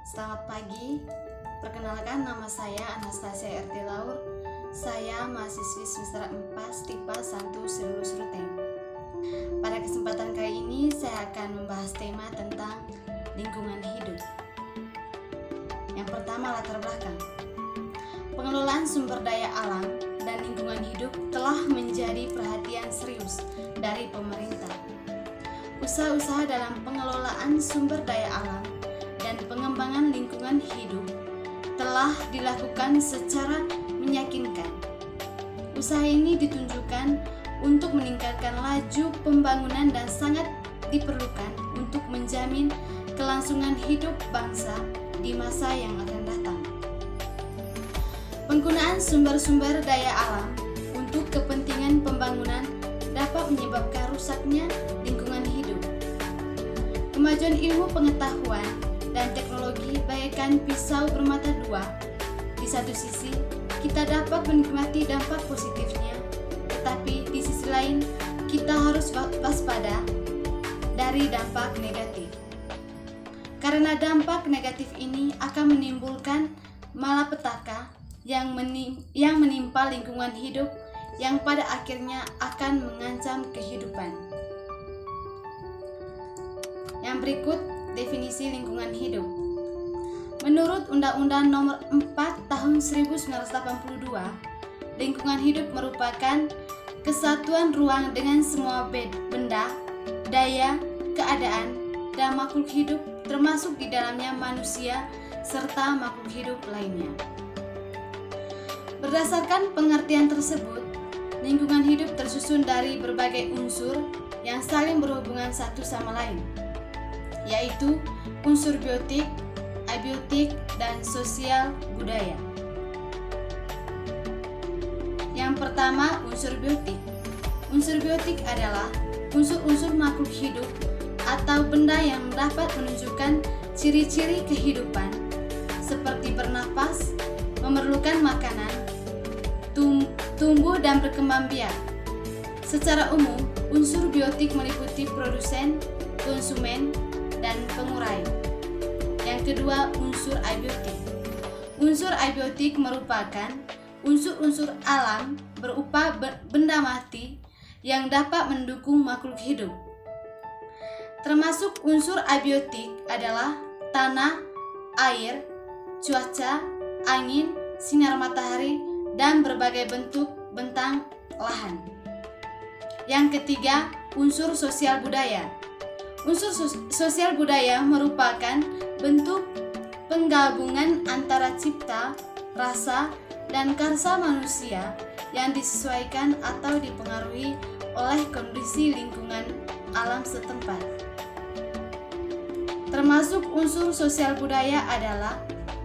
Selamat pagi, perkenalkan nama saya Anastasia RT Laur. Saya mahasiswi semester 4 STIPA 1 Silulus Ruteng. Pada kesempatan kali ini saya akan membahas tema tentang lingkungan hidup. Yang pertama, latar belakang. Pengelolaan sumber daya alam dan lingkungan hidup telah menjadi perhatian serius dari pemerintah. Usaha-usaha dalam pengelolaan sumber daya alam dan pengembangan lingkungan hidup telah dilakukan secara meyakinkan. Usaha ini ditunjukkan untuk meningkatkan laju pembangunan dan sangat diperlukan untuk menjamin kelangsungan hidup bangsa di masa yang akan datang. Penggunaan sumber-sumber daya alam untuk kepentingan pembangunan dapat menyebabkan rusaknya lingkungan hidup. Kemajuan ilmu pengetahuan dan teknologi bagaikan pisau bermata dua. Di satu sisi, kita dapat menikmati dampak positifnya, tetapi di sisi lain, kita harus waspada dari dampak negatif. Karena dampak negatif ini akan menimbulkan malapetaka yang menimpa lingkungan hidup yang pada akhirnya akan mengancam kehidupan. Yang berikut definisi lingkungan hidup. Menurut Undang-Undang Nomor 4 Tahun 1982, lingkungan hidup merupakan kesatuan ruang dengan semua benda, daya, keadaan, dan makhluk hidup termasuk di dalamnya manusia serta makhluk hidup lainnya. Berdasarkan pengertian tersebut, lingkungan hidup tersusun dari berbagai unsur yang saling berhubungan satu sama lain, yaitu unsur biotik, abiotik, dan sosial budaya. Yang pertama, unsur biotik. Unsur biotik adalah unsur-unsur makhluk hidup atau benda yang dapat menunjukkan ciri-ciri kehidupan seperti bernapas, memerlukan makanan, tumbuh dan berkembang biak. Secara umum, unsur biotik meliputi produsen, konsumen, dan pengurai. Yang kedua, unsur abiotik. Unsur abiotik merupakan unsur-unsur alam berupa benda mati yang dapat mendukung makhluk hidup. Termasuk unsur abiotik adalah tanah, air, cuaca, angin, sinar matahari, dan berbagai bentuk bentang lahan. Yang ketiga, unsur sosial budaya. Unsur sosial budaya merupakan bentuk penggabungan antara cipta, rasa, dan karsa manusia yang disesuaikan atau dipengaruhi oleh kondisi lingkungan alam setempat. Termasuk unsur sosial budaya adalah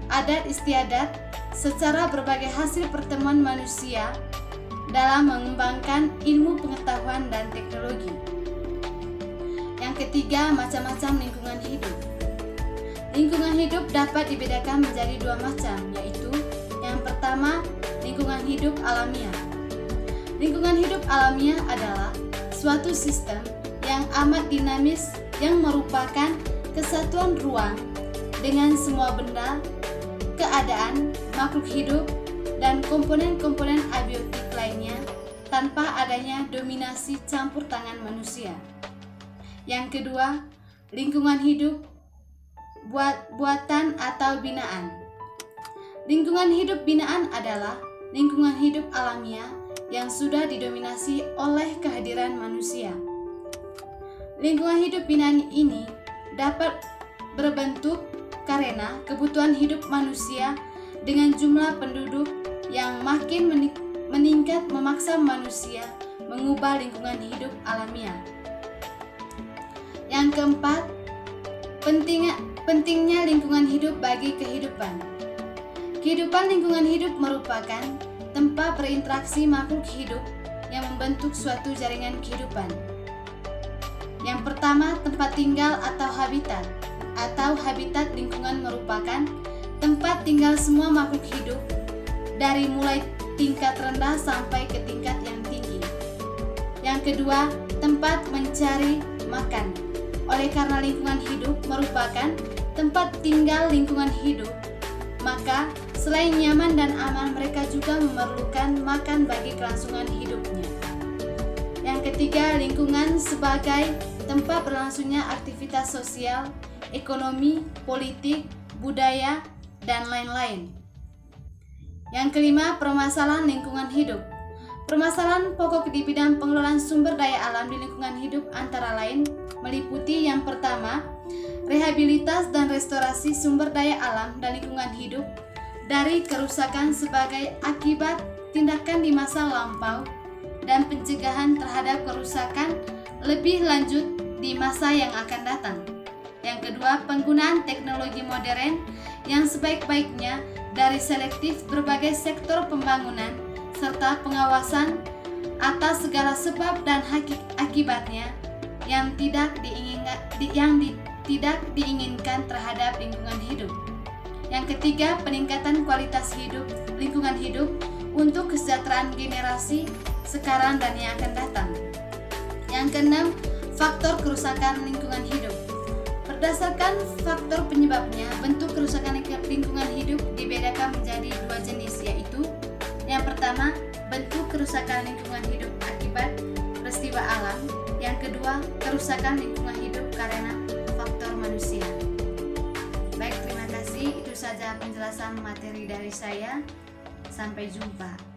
adat istiadat secara berbagai hasil pertemuan manusia dalam mengembangkan ilmu pengetahuan dan teknologi. Yang ketiga, macam-macam lingkungan hidup. Lingkungan hidup dapat dibedakan menjadi dua macam, yaitu yang pertama, lingkungan hidup alamiah. Lingkungan hidup alamiah adalah suatu sistem yang amat dinamis yang merupakan kesatuan ruang dengan semua benda, keadaan, makhluk hidup, dan komponen-komponen abiotik lainnya tanpa adanya dominasi campur tangan manusia. Yang kedua, lingkungan hidup buatan atau binaan. Lingkungan hidup binaan adalah lingkungan hidup alamiah yang sudah didominasi oleh kehadiran manusia. Lingkungan hidup binaan ini dapat berbentuk karena kebutuhan hidup manusia dengan jumlah penduduk yang makin meningkat memaksa manusia mengubah lingkungan hidup alamiah. Yang keempat, pentingnya lingkungan hidup bagi kehidupan. Kehidupan lingkungan hidup merupakan tempat berinteraksi makhluk hidup yang membentuk suatu jaringan kehidupan. Yang pertama, tempat tinggal atau habitat. Habitat lingkungan merupakan tempat tinggal semua makhluk hidup dari mulai tingkat rendah sampai ke tingkat yang tinggi. Yang kedua, tempat mencari makan. Oleh karena lingkungan hidup merupakan tempat tinggal, lingkungan hidup, maka selain nyaman dan aman, mereka juga memerlukan makan bagi kelangsungan hidupnya. Yang ketiga, lingkungan sebagai tempat berlangsungnya aktivitas sosial, ekonomi, politik, budaya, dan lain-lain. Yang kelima, permasalahan lingkungan hidup. Permasalahan pokok di bidang pengelolaan sumber daya alam di lingkungan hidup antara lain meliputi yang pertama, rehabilitas dan restorasi sumber daya alam dan lingkungan hidup dari kerusakan sebagai akibat tindakan di masa lampau dan pencegahan terhadap kerusakan lebih lanjut di masa yang akan datang. Yang kedua, penggunaan teknologi modern yang sebaik-baiknya dari selektif berbagai sektor pembangunan serta pengawasan atas segala sebab dan akibatnya yang tidak diinginkan terhadap lingkungan hidup. Yang ketiga, peningkatan kualitas hidup lingkungan hidup untuk kesejahteraan generasi sekarang dan yang akan datang. Yang keenam, faktor kerusakan lingkungan hidup. Berdasarkan faktor penyebabnya, bentuk kerusakan lingkungan hidup dibedakan menjadi dua jenis, yaitu yang pertama, bentuk kerusakan lingkungan hidup akibat peristiwa alam. Yang kedua, kerusakan lingkungan hidup karena faktor manusia. Baik, terima kasih. Itu saja penjelasan materi dari saya. Sampai jumpa.